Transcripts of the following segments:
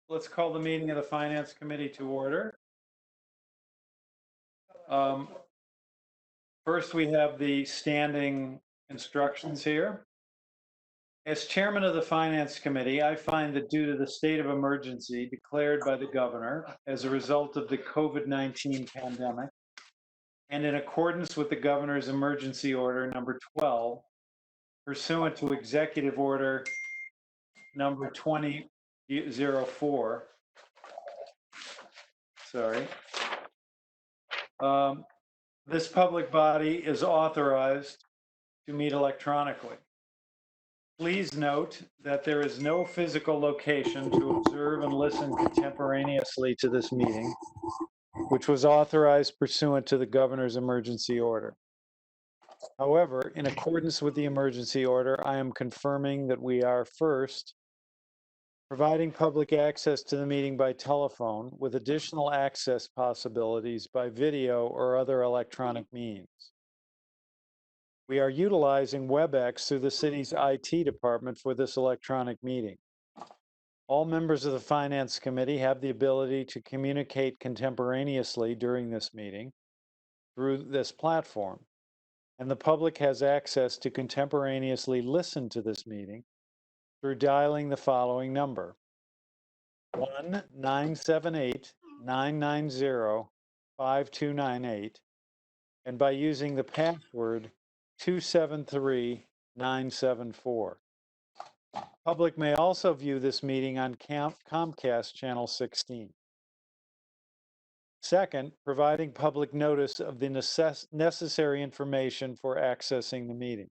Let's call the meeting of the Finance Committee to order. First, we have the standing instructions here. As chairman of the Finance Committee, I find that due to the state of emergency declared by the governor as a result of the COVID-19 pandemic, and in accordance with the governor's emergency order number 12, pursuant to executive order number 2004, this public body is authorized to meet electronically. Please note that there is no physical location to observe and listen contemporaneously to this meeting, which was authorized pursuant to the governor's emergency order. However, in accordance with the emergency order, I am confirming that we are first providing public access to the meeting by telephone with additional access possibilities by video or other electronic means. We are utilizing WebEx through the city's IT department for this electronic meeting. All members of the Finance Committee have the ability to communicate contemporaneously during this meeting through this platform, and the public has access to contemporaneously listen to this meeting through dialing the following number: 1-978-990-5298, and by using the password 273974. Public may also view this meeting on Comcast Channel 16. Second, providing public notice of the necessary information for accessing the meeting.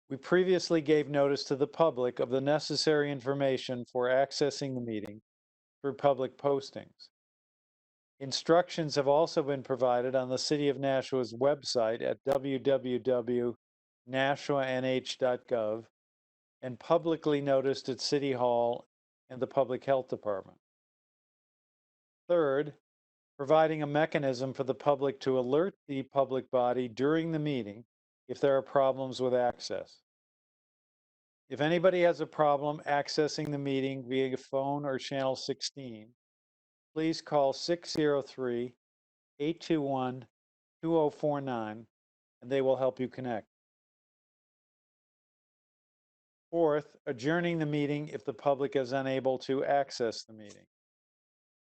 We previously gave notice to the public of the necessary information for accessing the meeting through public postings. Instructions have also been provided on the City of Nashua's website at www.nashuanh.gov and publicly noticed at City Hall and the Public Health Department. Third, providing a mechanism for the public to alert the public body during the meeting if there are problems with access. If anybody has a problem accessing the meeting via phone or channel 16, please call 603-821-2049 and they will help you connect. Fourth, adjourning the meeting if the public is unable to access the meeting.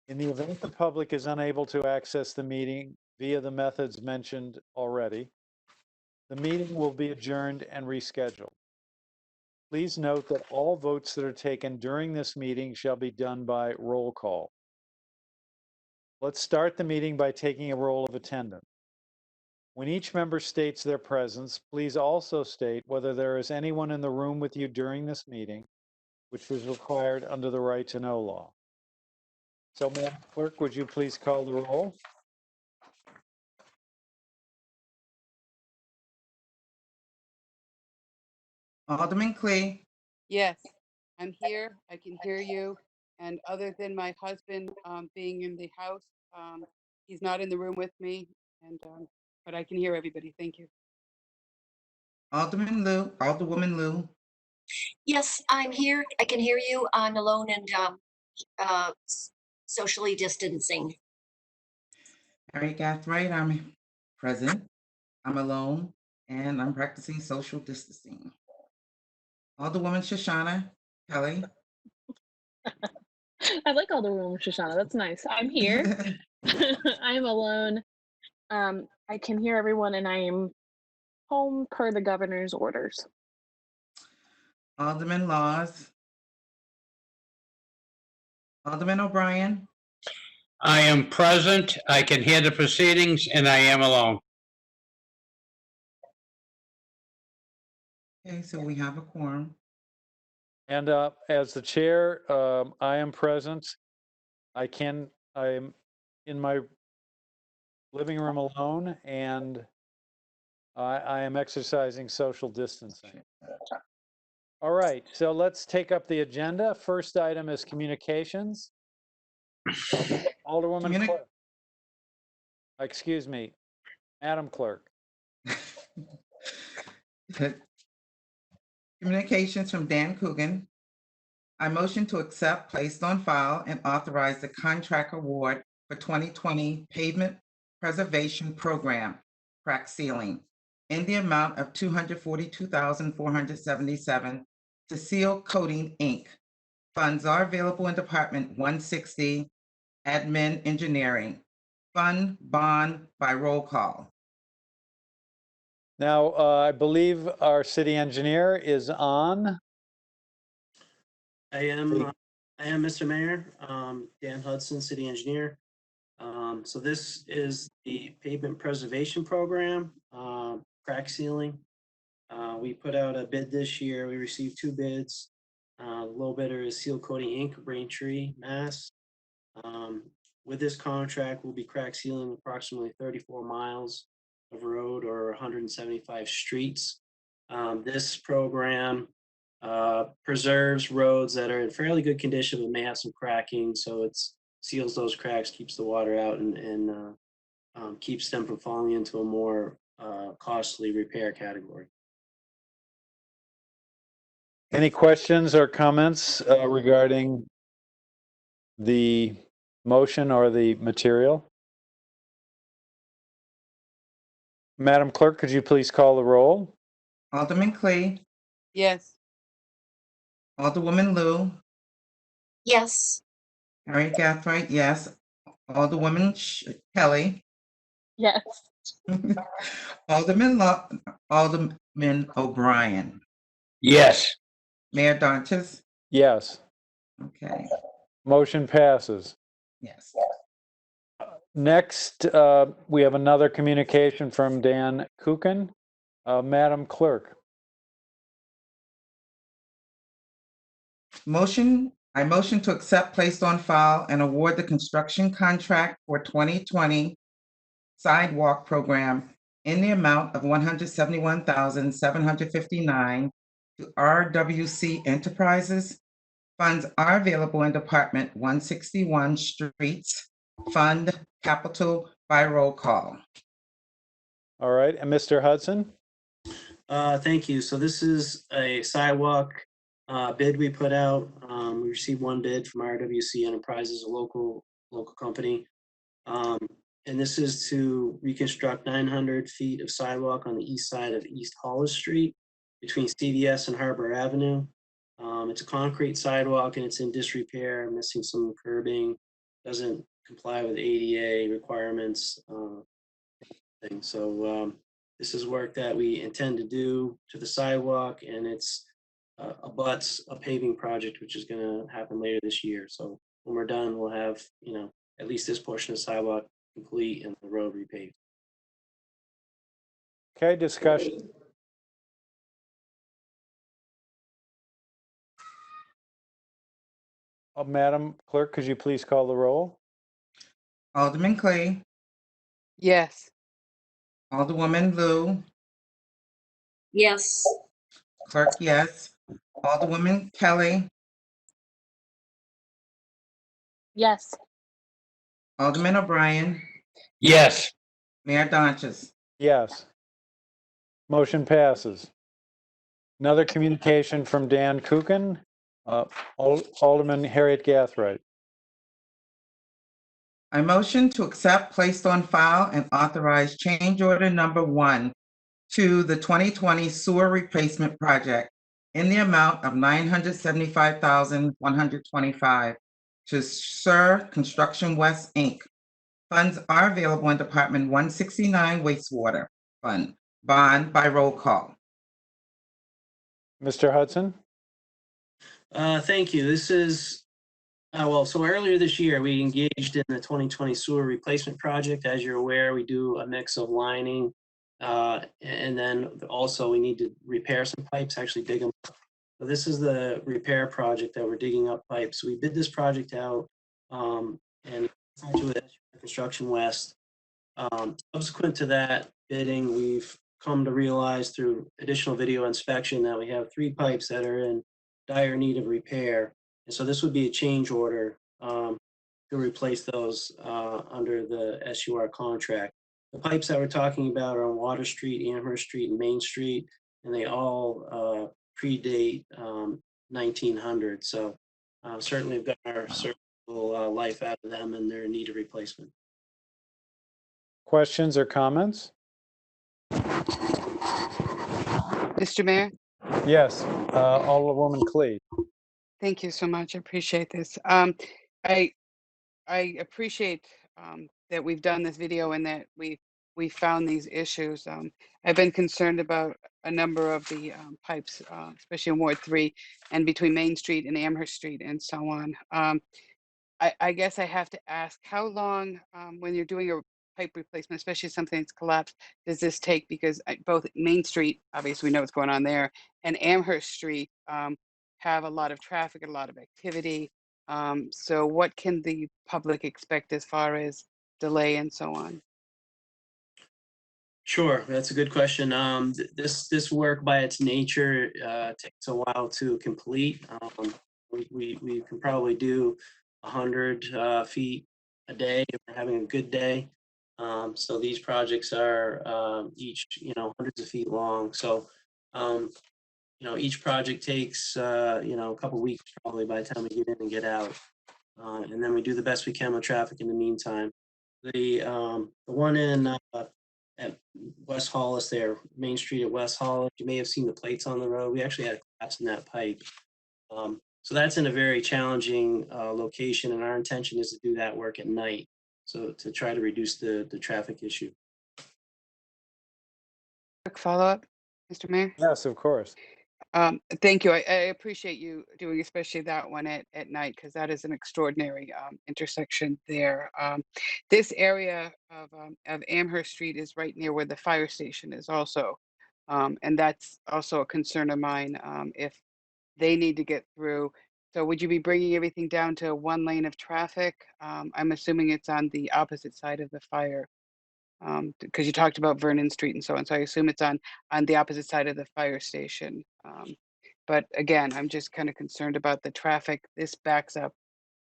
In the event the public is unable to access the meeting via the methods mentioned already, the meeting will be adjourned and rescheduled. Please note that all votes that are taken during this meeting shall be done by roll call. Let's start the meeting by taking a roll of attendance. When each member states their presence, please also state whether there is anyone in the room with you during this meeting, which is required under the Right to Know law. So, Madam Clerk, would you please call the roll? Alderman Clee. Yes, I'm here. I can hear you. And other than my husband being in the house, he's not in the room with me. And but I can hear everybody. Thank you. Alderwoman Lou. Yes, I'm here. I can hear you. I'm alone and socially distancing. Mary Gathright, I'm present. I'm alone and I'm practicing social distancing. Alderwoman Shoshana Kelly. I like Alderwoman Shoshana. That's nice. I'm here. I'm alone. I can hear everyone and I am home per the governor's orders. Alderman Laws. Alderman O'Brien. I am present. I can hear the proceedings and I am alone. Okay, so we have a quorum. And as the chair, I am present. I'm in my living room alone, and I am exercising social distancing. All right, so let's take up the agenda. First item is communications. Alderwoman Clerk. Excuse me, Madam Clerk. Communications from Dan Coogan. I motion to accept, placed on file, and authorize the contract award for 2020 Pavement Preservation Program, crack sealing, in the amount of $242,477 to Seal Coating, Inc. Funds are available in Department 160, Admin Engineering. Fund bond by roll call. Now, I believe our city engineer is on. I am, Mr. Mayor, Dan Hudson, City Engineer. So this is the pavement preservation program, crack sealing. We put out a bid this year. We received 2 bids. The low bidder is Seal Coating Inc., Braintree, Mass. With this contract, we'll be crack sealing approximately 34 miles of road or 175 streets. This program preserves roads that are in fairly good condition but may have some cracking, so it seals those cracks, keeps the water out, and keeps them from falling into a more costly repair category. Any questions or comments regarding the motion or the material? Madam Clerk, could you please call the roll? Alderman Clay, Yes. Alderwoman Lou, Yes. Harriet Gathright, yes. Alderwoman Kelly, Yes. Alderman O'Brien, Yes. Mayor Donches. Yes, Okay, motion passes. yes. Next, we have another communication from Dan Kuchen. Madam Clerk. I motion to accept, placed on file, and award the construction contract for 2020 sidewalk program in the amount of $171,759 to RWC Enterprises. Funds are available in Department 161 Streets Fund Capital by roll call. All right, and Mr. Hudson? Thank you. So this is a sidewalk bid we put out. We received 1 bid from RWC Enterprises, a local company. And this is to reconstruct 900 feet of sidewalk on the east side of East Hollis Street between CVS and Harbor Avenue. It's a concrete sidewalk and it's in disrepair, missing some curbing, doesn't comply with ADA requirements. So this is work that we intend to do to the sidewalk, and it's abuts a paving project, which is gonna happen later this year. So when we're done, we'll have, at least this portion of sidewalk complete and the road repaved. Okay, discussion. Madam Clerk, could you please call the roll? Alderman Clay, Yes. Alderwoman Lou, Yes. clerk, yes. Alderwoman Kelly, Yes. Alderman O'Brien, Yes. Mayor Donches. Yes. Motion passes. Another communication from Dan Kuchen. Alderman Harriet Gathright. I motion to accept, placed on file, and authorize change order number 1 to the 2020 sewer replacement project in the amount of $975,125 to Sir Construction West, Inc. Funds are available in Department 169 Wastewater Fund. Bond by roll call. Mr. Hudson? Thank you. This is, so earlier this year, we engaged in the 2020 sewer replacement project. As you're aware, we do a mix of lining, and then also we need to repair some pipes, actually dig them up. So this is the repair project that we're digging up pipes. We bid this project out, and with Construction West. Subsequent to that bidding, we've come to realize through additional video inspection that we have 3 pipes that are in dire need of repair. And so this would be a change order to replace those under the SUR contract. The pipes that we're talking about are on Water Street, Amherst Street, and Main Street, and they all predate 1900. So certainly have got our circle life out of them, and they're in need of replacement. Questions or comments? Mr. Mayor, Yes, Alderwoman Clee. thank you so much. I appreciate this. I I appreciate that we've done this video and that we found these issues. I've been concerned about a number of the pipes, especially in Ward 3 and between Main Street and Amherst Street and so on. I guess I have to ask, how long, when you're doing a pipe replacement, especially something that's collapsed, does this take? Because both Main Street, obviously we know what's going on there, and Amherst Street have a lot of traffic, a lot of activity. So what can the public expect as far as delay and so on? Sure, that's a good question. This work by its nature takes a while to complete. We can probably do 100 feet a day if we're having a good day. So these projects are each, hundreds of feet long. So, each project takes, a couple weeks probably by the time we get in and get out. And then we do the best we can with traffic in the meantime. The one at West Hollis there, Main Street at West Hollis, you may have seen the plates on the road. We actually had a collapse in that pipe. So that's in a very challenging location, and our intention is to do that work at night, so to try to reduce the traffic issue. Quick follow-up, Mr. Mayor? Yes, of course. Thank you. I appreciate you doing especially that one at night, because that is an extraordinary intersection there. This area of Amherst Street is right near where the fire station is also. And that's also a concern of mine if they need to get through. So would you be bringing everything down to one lane of traffic? I'm assuming it's on the opposite side of the fire, because you talked about Vernon Street and so on. So I assume it's on the opposite side of the fire station. But again, I'm just kind of concerned about the traffic. This backs up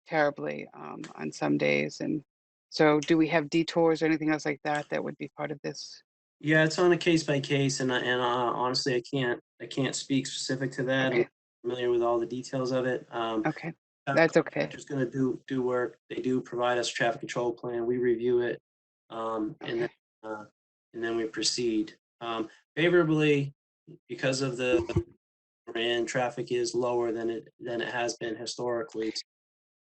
terribly on some days. And so do we have detours or anything else like that that would be part of this? Yeah, it's on a case by case, and honestly, I can't speak specific to that. I'm Okay, familiar with all the details of it. okay, that's okay. Contractor's going to do work. They do provide us a traffic control plan. We review it, Okay. and then we proceed favorably because of the and traffic is lower than it has been historically.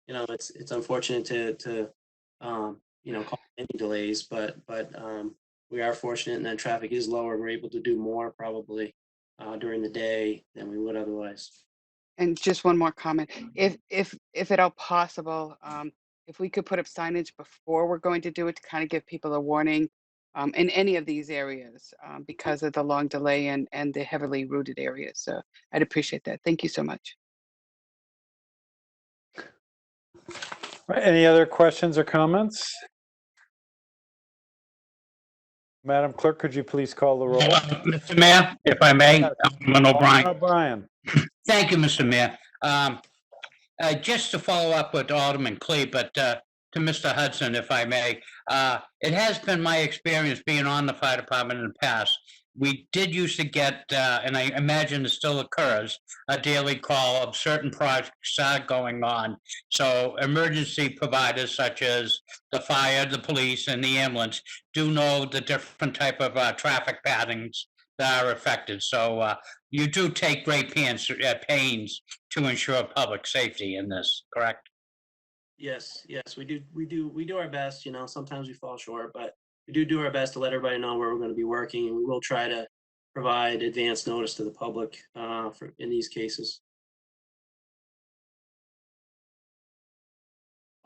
It's unfortunate to cause any delays, but we are fortunate in that traffic is lower. We're able to do more probably during the day than we would otherwise. And just one more comment. If at all possible, if we could put up signage before we're going to do it to kind of give people a warning in any of these areas because of the long delay and the heavily rooted areas. So I'd appreciate that. Thank you so much. Right, any other questions or comments? Madam Clerk, could you please call the roll? Mr. Mayor, if I may, Alderman O'Brien. O'Brien. Thank you, Mr. Mayor. Just to follow up with Alderman Clee, but to Mr. Hudson, if I may, it has been my experience being on the fire department in the past. We did used to get, and I imagine it still occurs, a daily call of certain projects going on. So emergency providers such as the fire, the police, and the ambulance do know the different type of traffic patterns that are affected. So you do take great pains to ensure public safety in this, correct? Yes, we do our best. Sometimes we fall short, but we do our best to let everybody know where we're going to be working, and we will try to provide advance notice to the public in these cases.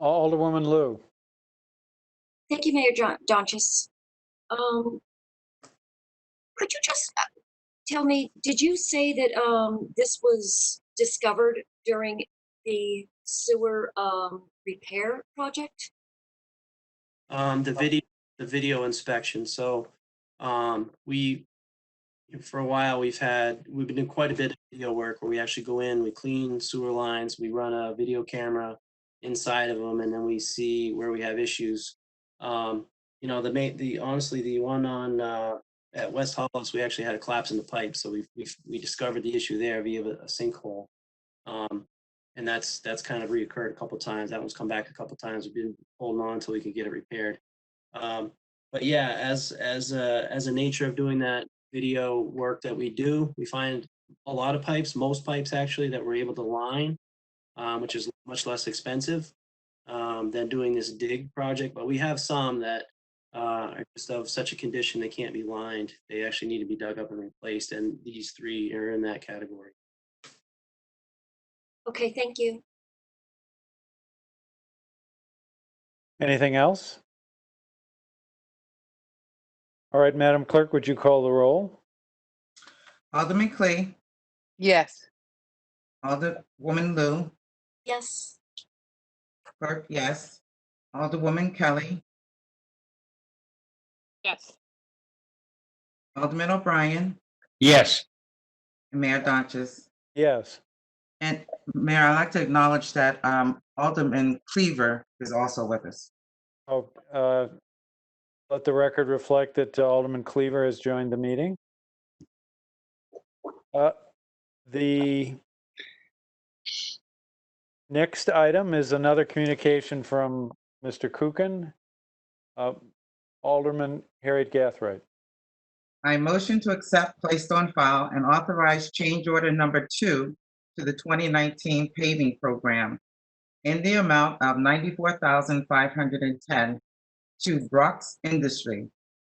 Alderwoman Lou. Thank you, Mayor Donches. Could you just tell me, did you say that this was discovered during the sewer repair project? The video inspection. So for a while we've been doing quite a bit of video work where we actually go in, we clean sewer lines, we run a video camera inside of them, and then we see where we have issues. Honestly, the one on at West Hollis, we actually had a collapse in the pipe, so we discovered the issue there via a sinkhole. And that's kind of reoccurred a couple times. That one's come back a couple times. We've been holding on until we can get it repaired. But yeah, as a nature of doing that video work that we do, we find a lot of pipes, most pipes actually, that we're able to line, which is much less expensive than doing this dig project. But we have some that are just of such a condition they can't be lined. They actually need to be dug up and replaced, and these three are in that category. Okay, thank you. Anything else? All right, Madam Clerk, would you call the roll? Alderman Clee, Yes. Alderwoman Lou, Yes. clerk, yes. Alderwoman Kelly, Yes. Alderman O'Brien, Yes. and Mayor Dodges. Yes. And Mayor, I'd like to acknowledge that Alderman Cleaver is also with us. Oh, let the record reflect that Alderman Cleaver has joined the meeting. The next item is another communication from Mr. Kuchen. Alderman Harriet Gathright. I motion to accept, placed on file, and authorize change order number 2 to the 2019 paving program in the amount of $94,510 to Brock's Industry.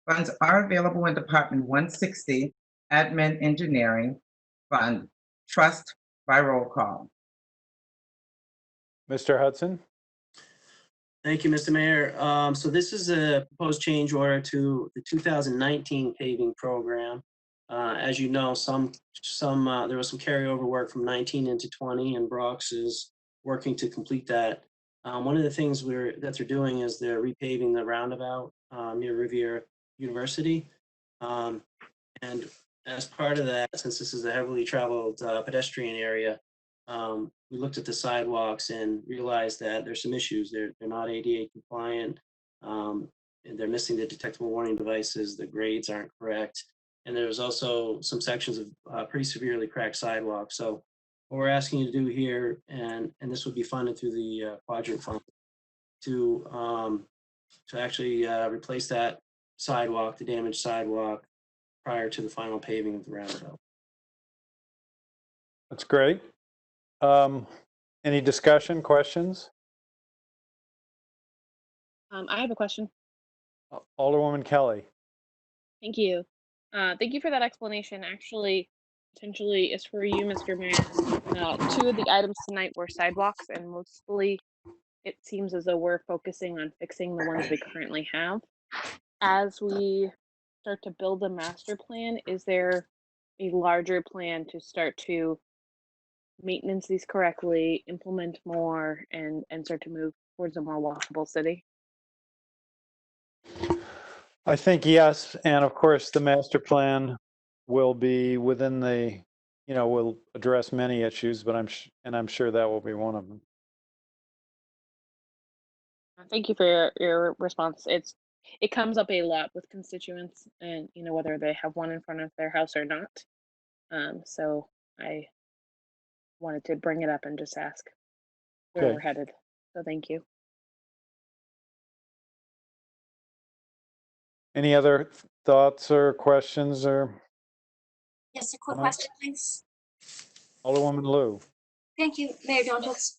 Funds are available in Department 160, Admin Engineering Fund, Trust by roll call. Mr. Hudson? Thank you, Mr. Mayor. So this is a proposed change order to the 2019 paving program. As you know, there was some carryover work from 19 into 20, and Brock's is working to complete that. One of the things that they're doing is they're repaving the roundabout near Riviera University. And as part of that, since this is a heavily traveled pedestrian area, we looked at the sidewalks and realized that there's some issues. They're not ADA compliant. And they're missing the detectable warning devices. The grades aren't correct. And there's also some sections of pretty severely cracked sidewalks. So what we're asking you to do here, and this would be funded through the quadrant fund, to actually replace that sidewalk, the damaged sidewalk, prior to the final paving of the roundabout. That's great. Any discussion, questions? I have a question. Alderwoman Kelly. Thank you. Thank you for that explanation. Actually, potentially is for you, Mr. Mayor. 2 of the items tonight were sidewalks, and mostly it seems as though we're focusing on fixing the ones we currently have. As we start to build a master plan, is there a larger plan to start to maintenance these correctly, implement more, and start to move towards a more walkable city? I think yes, and of course, the master plan will be within the, will address many issues, but I'm sure that will be one of them. Thank you for your response. It comes up a lot with constituents, and whether they have one in front of their house or not. So I wanted to bring it up and just ask where Okay. we're headed. So thank you. Any other thoughts or questions or Yes, a quick comments? question, please. Alderwoman Lou? Thank you, Mayor Donalds.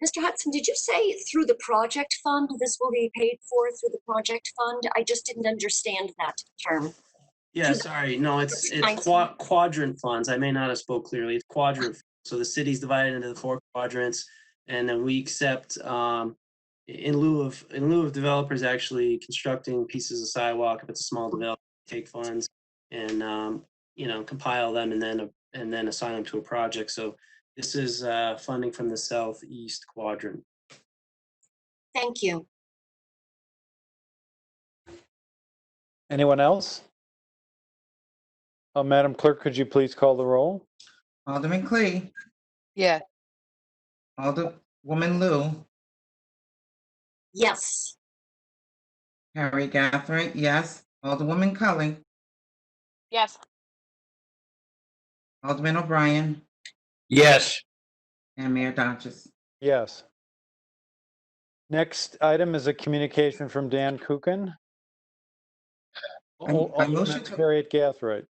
Mr. Hudson, did you say through the project fund? This will be paid for through the project fund? I just didn't understand that term. Yeah, Through the- sorry. No, it's 19. quadrant funds. I may not have spoke clearly. It's quadrant. So the city's divided into the 4 quadrants, and then we accept in lieu of developers actually constructing pieces of sidewalk. If it's a small developer, take funds and compile them and then assign them to a project. So this is funding from the southeast quadrant. Thank you. Anyone else? Madam Clerk, could you please call the roll? Alderman Clee, Yes. Alderwoman Lou, Yes. Harry Gathright, yes. Alderwoman Kelly, Yes. Alderman O'Brien, Yes. and Mayor Donches. Yes. Next item is a communication from Dan Kuchen. I motion Alderman to- Harriet Gathright.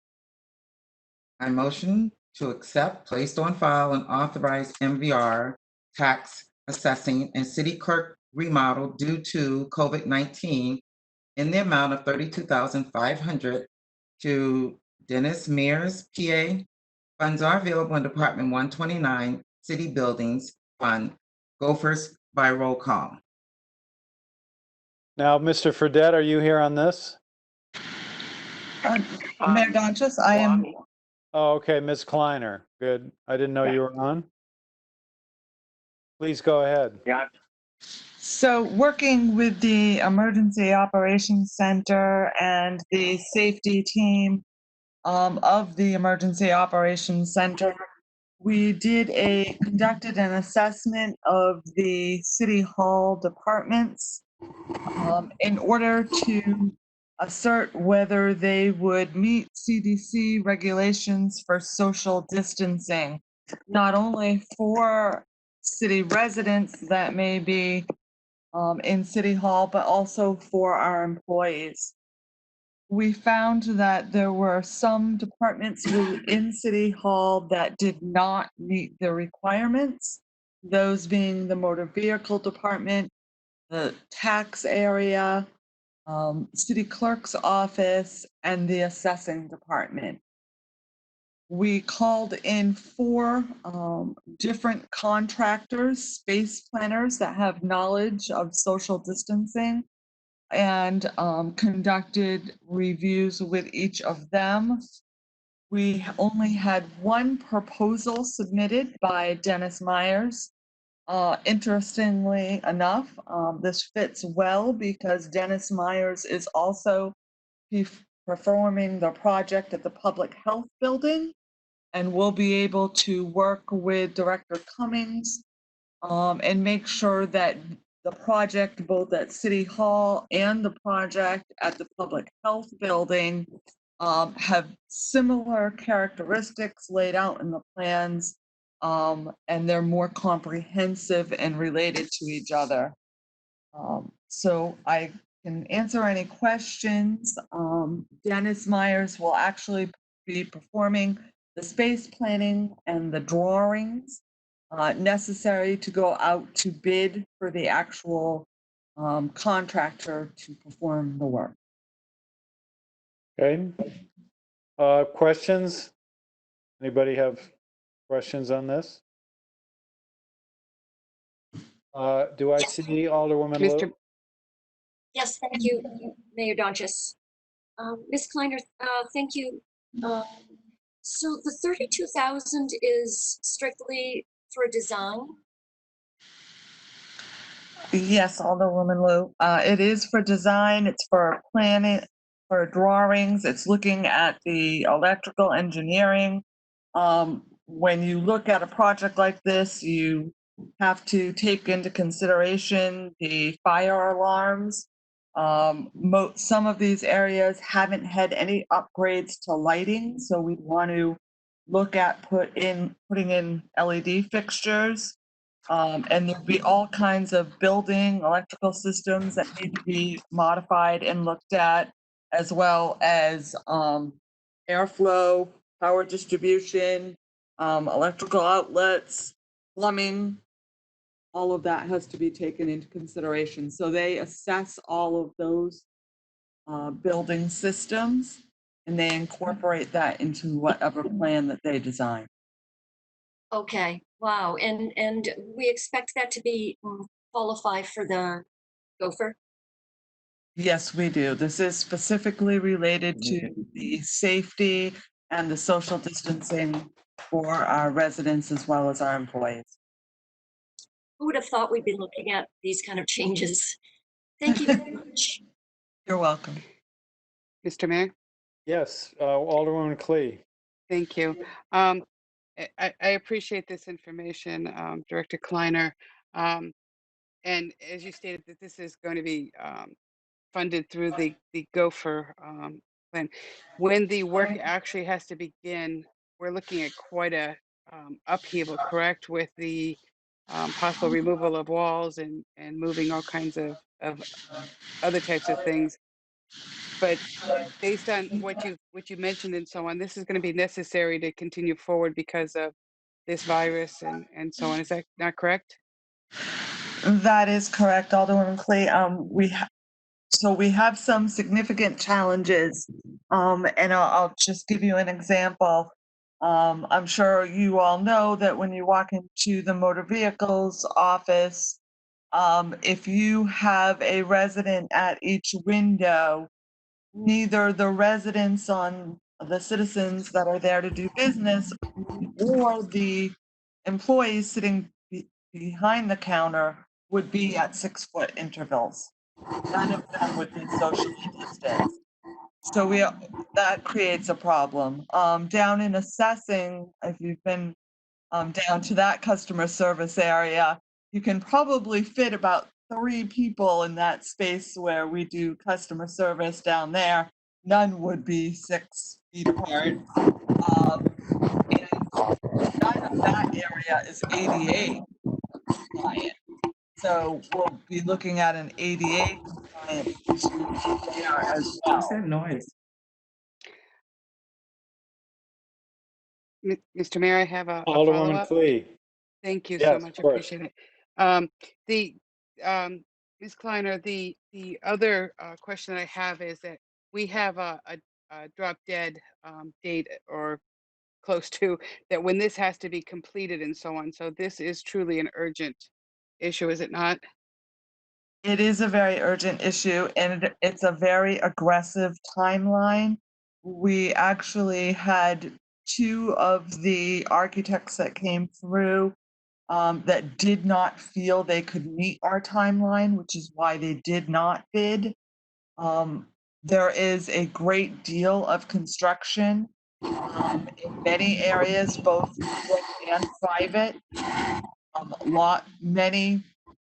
I motion to accept, placed on file, and authorize MVR tax assessing and city clerk remodel due to COVID-19 in the amount of $32,500 to Dennis Mears, PA. Funds are available in Department 129, City Buildings Fund. Go first by roll call. Now, Mr. Fredette, are you here on this? Mayor Donches, I am. Oh, okay, Ms. Kleiner. Good. I didn't know you were on. Please go ahead. So working with the Emergency Operations Center and the safety team of the Emergency Operations Center, we conducted an assessment of the City Hall departments in order to assert whether they would meet CDC regulations for social distancing, not only for city residents that may be in City Hall, but also for our employees. We found that there were some departments in City Hall that did not meet the requirements, those being the motor vehicle department, the tax area, city clerk's office, and the assessing department. We called in 4 different contractors, space planners that have knowledge of social distancing, and conducted reviews with each of them. We only had 1 proposal submitted by Dennis Myers. Interestingly enough, this fits well because Dennis Myers is also performing the project at the Public Health Building, and will be able to work with Director Cummings and make sure that the project, both at City Hall and the project at the Public Health Building, have similar characteristics laid out in the plans, and they're more comprehensive and related to each other. So I can answer any questions. Dennis Myers will actually be performing the space planning and the drawings necessary to go out to bid for the actual contractor to perform the work. Okay. Questions? Anybody have questions on this? Do I Yes. see Alderwoman Mr. Lou? Yes, thank you, Mayor Donches. Ms. Kleiner, thank you. So the 32,000 is strictly for design? Yes, Alderwoman Lou. It is for design, it's for planning, for drawings, it's looking at the electrical engineering. When you look at a project like this, you have to take into consideration the fire alarms. Some of these areas haven't had any upgrades to lighting, so we'd want to look at putting in LED fixtures. And there'll be all kinds of building electrical systems that need to be modified and looked at, as well as airflow, power distribution, electrical outlets, plumbing. All of that has to be taken into consideration. So they assess all of those building systems, and they incorporate that into whatever plan that they design. Okay, wow, and we expect that to be qualify for the gopher? Yes, we do. This is specifically related to the safety and the social distancing for our residents as well as our employees. Who would have thought we'd be looking at these kind of changes? Thank you very much. You're welcome. Mr. Mayor? Yes, Alderwoman Clee. Thank you. I appreciate this information, Director Kleiner. And as you stated, that this is going to be funded through the gopher plan. When the work actually has to begin, we're looking at quite a upheaval, correct, with the possible removal of walls and moving all kinds of other types of things. But based on what you mentioned and so on, this is going to be necessary to continue forward because of this virus and so on. Is that not correct? That is correct, Alderwoman Clay. So we have some significant challenges, and I'll just give you an example. I'm sure you all know that when you walk into the motor vehicles office, if you have a resident at each window, neither the residents on the citizens that are there to do business or the employees sitting behind the counter would be at 6-foot intervals. None of them would be socially distanced. So that creates a problem. Down in assessing, if you've been down to that customer service area, you can probably fit about 3 people in that space where we do customer service down there. None would be 6 feet apart. And none of that area is ADA compliant. So we'll be looking at an ADA compliant issue there as What's well. that noise? Mr. Mayor, I have a Alderwoman follow-up. Clee. Thank you so Yes, much. of course. Appreciate it. The Ms. Kleiner, the other question that I have is that we have a drop dead date or close to that when this has to be completed and so on. So this is truly an urgent issue, is it not? It is a very urgent issue and it's a very aggressive timeline. We actually had 2 of the architects that came through that did not feel they could meet our timeline, which is why they did not bid. There is a great deal of construction in many areas, both public and private. Many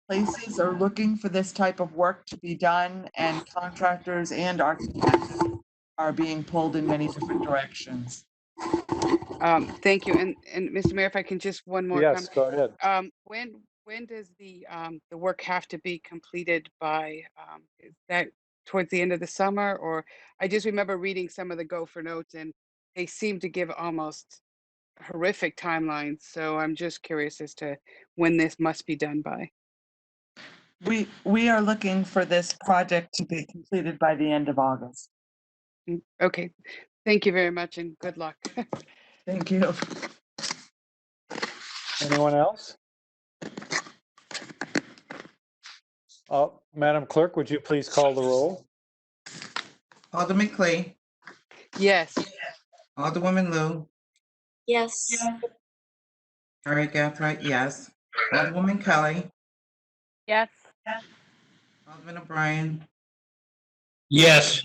places are looking for this type of work to be done, and contractors and architects are being pulled in many different directions. Thank you. And Mr. Mayor, if I can just one more Yes, go ahead. when does the work have to be completed by? Is that towards the end of the summer, or I just remember reading some of the Gopher notes and they seem to give almost horrific timelines. So I'm just curious as to when this must be done by. We are looking for this project to be completed by the end of August. Okay, thank you very much and good luck. Thank you. Anyone else? Madam Clerk, would you please call the roll? Alderman Clay, Yes, Alderwoman Lou, Yes. Harriet Gathright, yes. Alderwoman Kelly, Yes. Alderman O'Brien, Yes.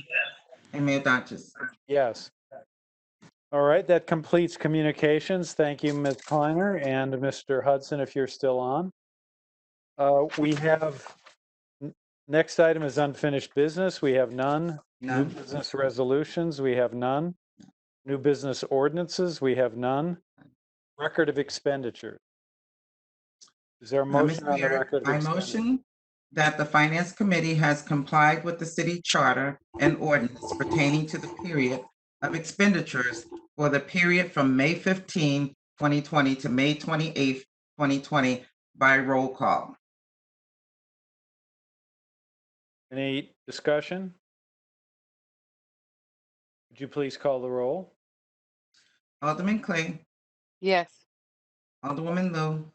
and Mayor Dodges. Yes. All right, that completes communications. Thank you, Ms. Kleiner and Mr. Hudson, if you're still on. We have, next item is unfinished business. We have none. New None. business resolutions, we have none. New business ordinances, we have none. Record of expenditure. Is there a motion Mr. on the Mayor, record of I expenditure? motion that the Finance Committee has complied with the city charter and ordinance pertaining to the period of expenditures for the period from May 15, 2020 to May 28, 2020 by roll call. Any discussion? Would you please call the roll? Alderman Clay, yes, Alderwoman Lou,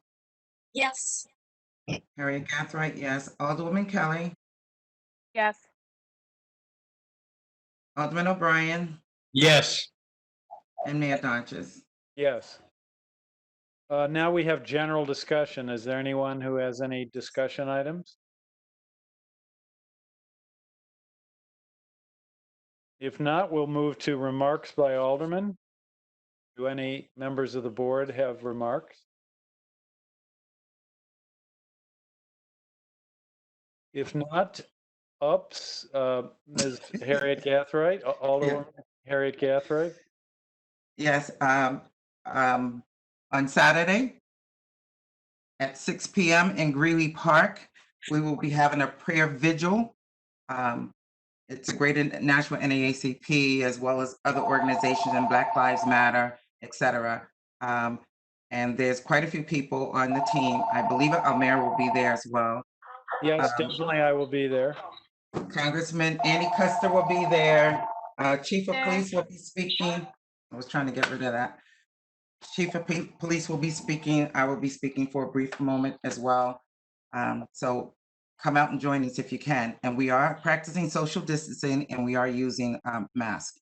Yes. Harriet Gathright, yes. Alderwoman Kelly, Yes. Alderman O'Brien, Yes. and Mayor Dodges. Yes. Now we have general discussion. Is there anyone who has any discussion items? If not, we'll move to remarks by aldermen. Do any members of the board have remarks? If not, Ms. Harriet Gathright, Alderwoman Harriet Gathright. Yes, On Saturday at 6 p.m. in Greeley Park, we will be having a prayer vigil. It's a great national NAACP as well as other organizations and Black Lives Matter, et cetera. And there's quite a few people on the team. I believe our mayor will be there as well. Yes, definitely I will be there. Congressman Andy Custer will be there. Chief of There. Police will be speaking. I was trying to get rid of that. Chief of Police will be speaking. I will be speaking for a brief moment as well. So come out and join us if you can. And we are practicing social distancing and we are using masks.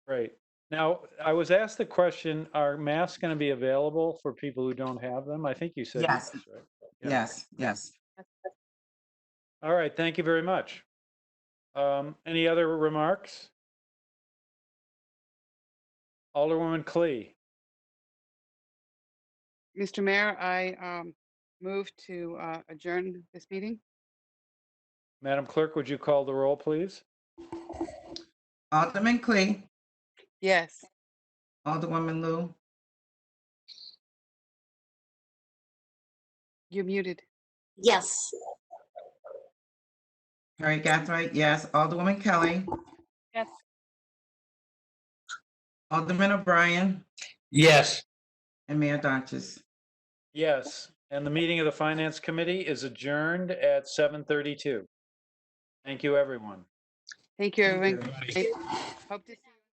Great. Now, I was asked the question, are masks going to be available for people who don't have them? I think you said Yes. yes, right? Yeah. Yes, yes. All right, thank you very much. Any other remarks? Alderwoman Clee. Mr. Mayor, I move to adjourn this meeting. Madam Clerk, would you call the roll, please? Alderman Clee, Yes. Alderwoman Lou, You're muted. Yes. Harry Gathright, yes. Alderwoman Kelly, Yes. Alderman O'Brien, Yes. and Mayor Dodges. Yes, and the meeting of the Finance Committee is adjourned at 7:32. Thank you, everyone. Thank you, Thank everyone. you. Hope to see you.